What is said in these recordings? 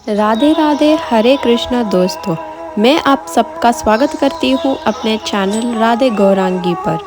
राधे राधे, हरे कृष्णा दोस्तों। मैं आप सबका स्वागत करती हूँ अपने चैनल राधे गौरांगी पर।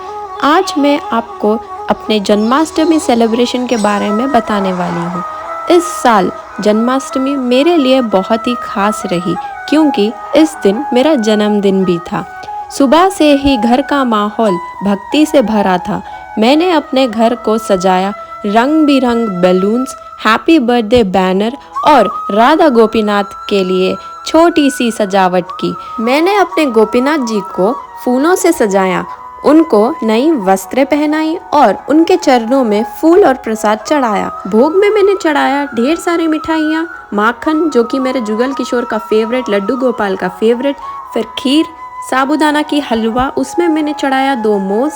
आज मैं आपको अपने जन्माष्टमी सेलिब्रेशन के बारे में बताने वाली हूँ। इस साल जन्माष्टमी मेरे लिए बहुत ही खास रही क्योंकि इस दिन मेरा जन्मदिन भी था। सुबह से ही घर का माहौल भक्ति से भरा था। मैंने अपने घर को सजाया, रंग बिरंग बैलून्स, हैप्पी बर्थडे बैनर और राधा गोपीनाथ के लिए छोटी सी सजावट की। मैंने अपने गोपीनाथ जी को फूलों से सजाया, उनको नई वस्त्रें पहनाई और उनके चरणों में फूल और प्रसाद चढ़ाया। भोग में मैंने चढ़ाया ढेर सारी मिठाइयाँ, माखन जो कि मेरे जुगल किशोर का फेवरेट, लड्डू गोपाल का फेवरेट, फिर खीर, साबूदाना की हलवा, उसमें मैंने चढ़ाया 2 मोज,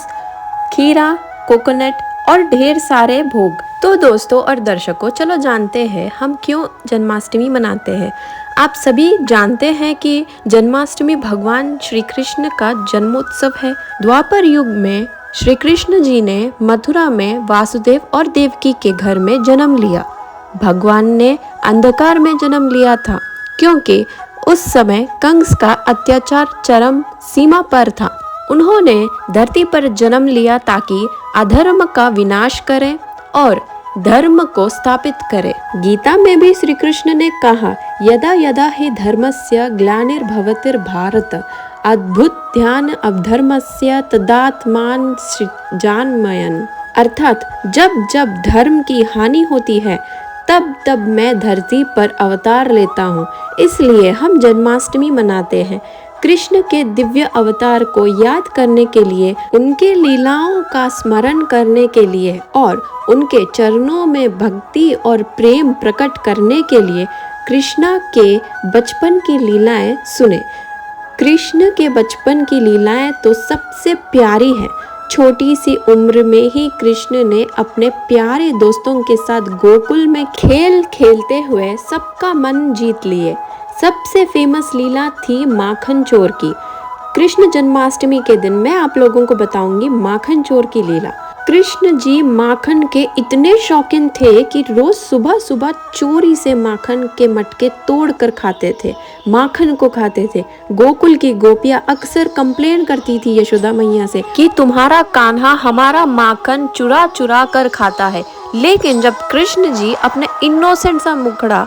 खीरा, कोकोनट और ढेर सारे भोग। तो दोस्तों और दर्शकों, चलो जानते हैं हम क्यों जन्माष्टमी मनाते हैं। आप सभी जानते हैं कि जन्माष्टमी भगवान श्री कृष्ण का जन्मोत्सव है। द्वापर युग में श्री कृष्ण जी ने मथुरा में वासुदेव और देवकी के घर में जन्म लिया। भगवान ने अंधकार में जन्म लिया था क्योंकि उस समय कंस का अत्याचार चरम सीमा पर था। उन्होंने धरती पर जन्म लिया ताकि अधर्म का विनाश करें और धर्म को स्थापित करे। गीता में भी श्री कृष्ण ने कहा, यदा यदा हि धर्मस्य ग्लानिर्भवति भारत, अद्भुत ध्यान अधर्मस्य तदात्मान सृजाम्यहम्। अर्थात जब जब धर्म की हानि होती है तब तब मैं धरती पर अवतार लेता हूँ। इसलिए हम जन्माष्टमी मनाते हैं। कृष्ण के दिव्य अवतार को याद करने के लिए, उनके लीलाओं का स्मरण करने के लिए और उनके चरणों में भक्ति और प्रेम प्रकट करने के लिए कृष्णा के बचपन की लीलाएं सुने। कृष्ण के बचपन की लीलाएं तो सबसे प्यारी है। छोटी सी उम्र में ही कृष्ण ने अपने प्यारे दोस्तों के साथ गोकुल में खेल खेलते हुए सबका मन जीत लिए। सबसे फेमस लीला थी माखन चोर की। कृष्ण जन्माष्टमी के दिन मैं आप लोगों को बताऊंगी माखन चोर की लीला। कृष्ण जी माखन के इतने शौकीन थे कि रोज सुबह सुबह चोरी से माखन के मटके तोड़ कर खाते थे, माखन को खाते थे। गोकुल की गोपियां अक्सर कंप्लेन करती थी यशोदा मैया से कि तुम्हारा कान्हा हमारा माखन चुरा चुरा कर खाता है। लेकिन जब कृष्ण जी अपने इनोसेंट सा मुखड़ा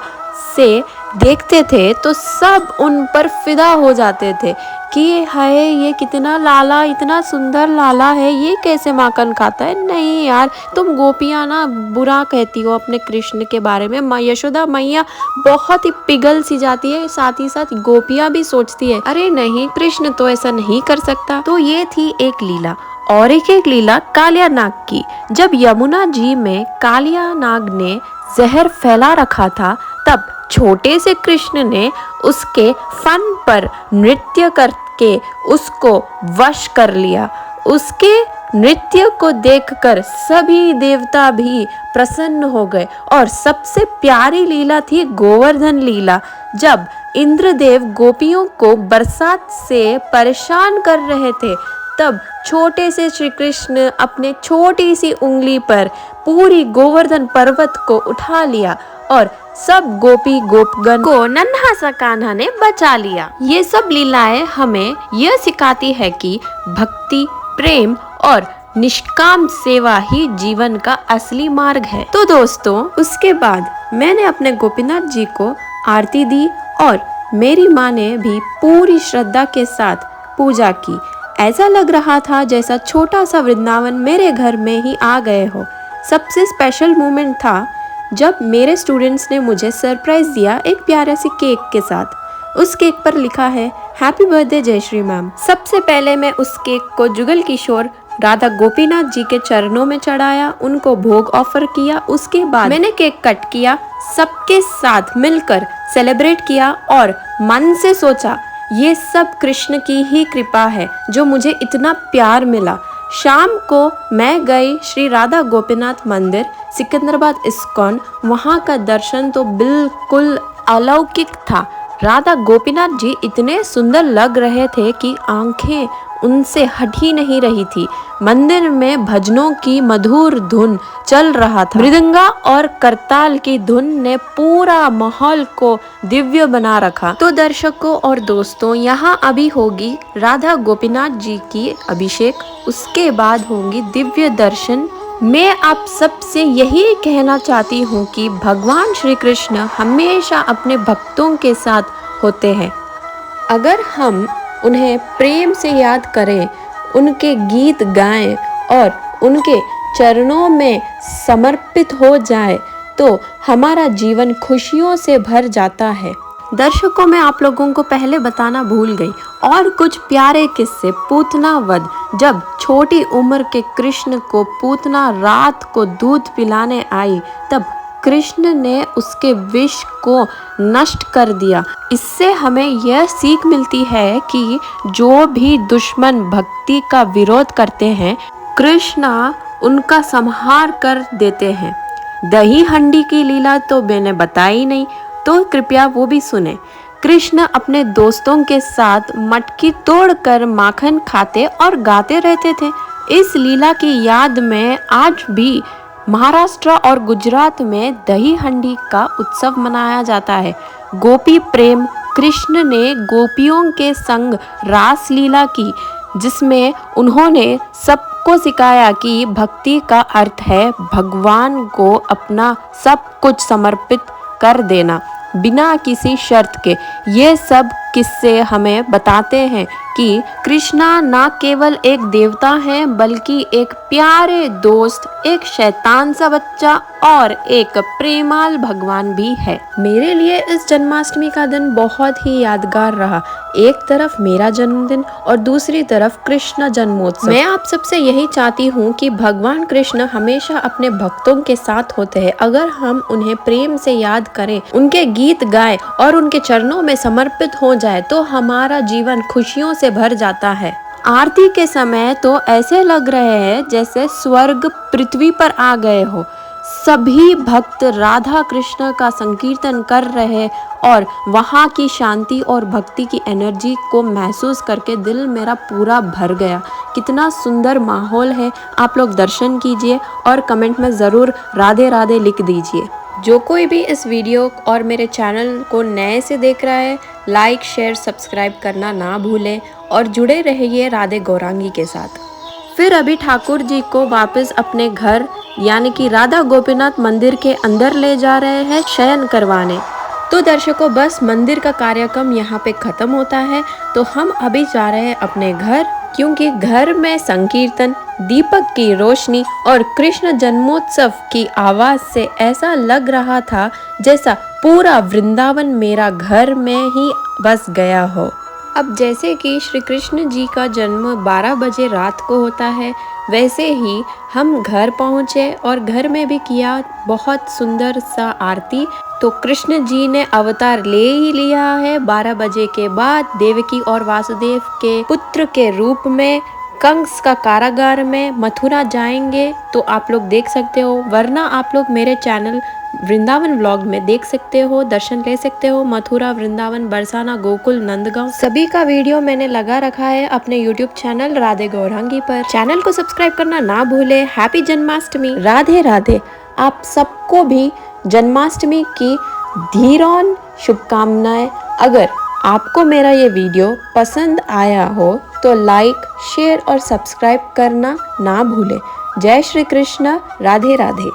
से देखते थे तो सब उन पर फिदा हो जाते थे कि हाय ये कितना लाला, इतना सुंदर लाला है, ये कैसे माखन खाता है। नहीं यार, तुम गोपियाँ ना बुरा कहती हो अपने कृष्ण के बारे में। यशोदा मैया बहुत ही पिघल सी जाती है, साथ ही साथ गोपियाँ भी सोचती है अरे नहीं, कृष्ण तो ऐसा नहीं कर सकता। तो ये थी एक लीला। और एक लीला कालिया नाग की। जब यमुना जी में कालिया नाग ने जहर फैला रखा था तब छोटे से कृष्ण ने उसके फन पर नृत्य करके उसको वश कर लिया। उसके नृत्य को देखकर सभी देवता भी प्रसन्न हो गए। और सबसे प्यारी लीला थी गोवर्धन लीला। जब इंद्रदेव गोपियों को बरसात से परेशान कर रहे थे तब छोटे से श्री कृष्ण अपने छोटी सी उंगली पर पूरी गोवर्धन पर्वत को उठा लिया और सब गोपी गोपगण को नन्हा सा कान्हा ने बचा लिया। ये सब लीलाएं हमें यह सिखाती है कि भक्ति, प्रेम और निष्काम सेवा ही जीवन का असली मार्ग है। तो दोस्तों, उसके बाद मैंने अपने गोपीनाथ जी को आरती दी और मेरी माँ ने भी पूरी श्रद्धा के साथ पूजा की। ऐसा लग रहा था जैसा छोटा सा वृंदावन मेरे घर में ही आ गए हो। सबसे स्पेशल मोमेंट था जब मेरे स्टूडेंट्स ने मुझे सरप्राइज दिया एक प्यारे सी केक के साथ। उस केक पर लिखा है हैप्पी बर्थडे जय श्री मैम। सबसे पहले मैं उस केक को जुगल किशोर राधा गोपीनाथ जी के चरणों में चढ़ाया, उनको भोग ऑफर किया। उसके बाद मैंने केक कट किया, सबके साथ मिलकर सेलिब्रेट किया और मन से सोचा ये सब कृष्ण की ही कृपा है जो मुझे इतना प्यार मिला। शाम को मैं गई श्री राधा गोपीनाथ मंदिर सिकंदराबाद इस्कॉन। वहाँ का दर्शन तो बिल्कुल अलौकिक था। राधा गोपीनाथ जी इतने सुंदर लग रहे थे कि आंखें उनसे हट ही नहीं रही थी। मंदिर में भजनों की मधुर धुन चल रहा था। मृदंगा और करताल की धुन ने पूरा माहौल को दिव्य बना रखा। तो दर्शकों और दोस्तों, यहाँ अभी होगी राधा गोपीनाथ जी की अभिषेक, उसके बाद होंगी दिव्य दर्शन। मैं आप सबसे यही कहना चाहती हूँ कि भगवान श्री कृष्ण हमेशा अपने भक्तों के साथ होते हैं। अगर हम उन्हें प्रेम से याद करें, उनके गीत गाएं और उनके चरणों में समर्पित हो जाए तो हमारा जीवन खुशियों से भर जाता है। दर्शकों, मैं आप लोगों को पहले बताना भूल गई और कुछ प्यारे किस्से। पूतना वध। जब छोटी उम्र के कृष्ण को पूतना रात को दूध पिलाने आई, तब कृष्ण ने उसके विष को नष्ट कर दिया। इससे हमें यह सीख मिलती है कि जो भी दुश्मन भक्ति का विरोध करते हैं, कृष्ण उनका संहार कर देते हैं। दही हंडी की लीला तो मैंने बताई नहीं, तो कृपया वो भी सुने। कृष्ण अपने दोस्तों के साथ मटकी तोड़कर माखन खाते और गाते रहते थे। इस लीला की याद में आज भी महाराष्ट्र और गुजरात में दही हंडी का उत्सव मनाया जाता है। गोपी प्रेम। कृष्ण ने गोपियों के संग रास लीला की, जिसमें उन्होंने सबको सिखाया कि भक्ति का अर्थ है भगवान को अपना सब कुछ समर्पित कर देना बिना किसी शर्त के। ये सब किस्से हमें बताते हैं कि कृष्णा ना केवल एक देवता है, बल्कि एक प्यारे दोस्त, एक शैतान सा बच्चा और एक प्रेमाल भगवान भी है। मेरे लिए इस जन्माष्टमी का दिन बहुत ही यादगार रहा। एक तरफ मेरा जन्मदिन और दूसरी तरफ कृष्ण जन्मोत्सव। मैं आप सबसे यही चाहती हूँ कि भगवान कृष्ण हमेशा अपने भक्तों के साथ होते हैं। अगर हम उन्हें प्रेम से याद करें, उनके गीत गाएं और उनके चरणों में समर्पित हो जाए तो हमारा जीवन खुशियों से भर जाता है। आरती के समय तो ऐसे लग रहे हैं जैसे स्वर्ग पृथ्वी पर आ गए हो। सभी भक्त राधा कृष्ण का संकीर्तन कर रहे और वहाँ की शांति और भक्ति की एनर्जी को महसूस करके दिल मेरा पूरा भर गया। कितना सुंदर माहौल है। आप लोग दर्शन कीजिए और कमेंट में ज़रूर राधे राधे लिख दीजिए। जो कोई भी इस वीडियो और मेरे चैनल को नए से देख रहा है, लाइक शेयर सब्सक्राइब करना ना भूलें और जुड़े रहिए राधे गौरांगी के साथ। फिर अभी ठाकुर जी को वापस अपने घर यानी कि राधा गोपीनाथ मंदिर के अंदर ले जा रहे हैं शयन करवाने। तो दर्शकों, बस मंदिर का कार्यक्रम यहाँ पे खत्म होता है, तो हम अभी जा रहे हैं अपने घर, क्योंकि घर में संकीर्तन, दीपक की रोशनी और कृष्ण जन्मोत्सव की आवाज से ऐसा लग रहा था जैसा पूरा वृंदावन मेरा घर में ही बस गया हो। अब जैसे कि श्री कृष्ण जी का जन्म 12 बजे रात को होता है, वैसे ही हम घर पहुँचे और घर में भी किया बहुत सुंदर सा आरती। तो कृष्ण जी ने अवतार ले ही लिया है 12 बजे के बाद देवकी और वासुदेव के पुत्र के रूप में कंस का कारागार में मथुरा जाएंगे। तो आप लोग देख सकते हो, वरना आप लोग मेरे चैनल वृंदावन व्लॉग में देख सकते हो, दर्शन ले सकते हो। मथुरा, वृंदावन, बरसाना, गोकुल, नंदगांव सभी का वीडियो मैंने लगा रखा है अपने यूट्यूब चैनल राधे गौरांगी पर। चैनल को सब्सक्राइब करना ना भूले। हैप्पी जन्माष्टमी, राधे राधे। आप सबको भी जन्माष्टमी की धीरोन शुभकामनाएं। अगर आपको मेरा ये वीडियो पसंद आया हो तो लाइक शेयर और सब्सक्राइब करना ना भूले। जय श्री कृष्ण, राधे राधे।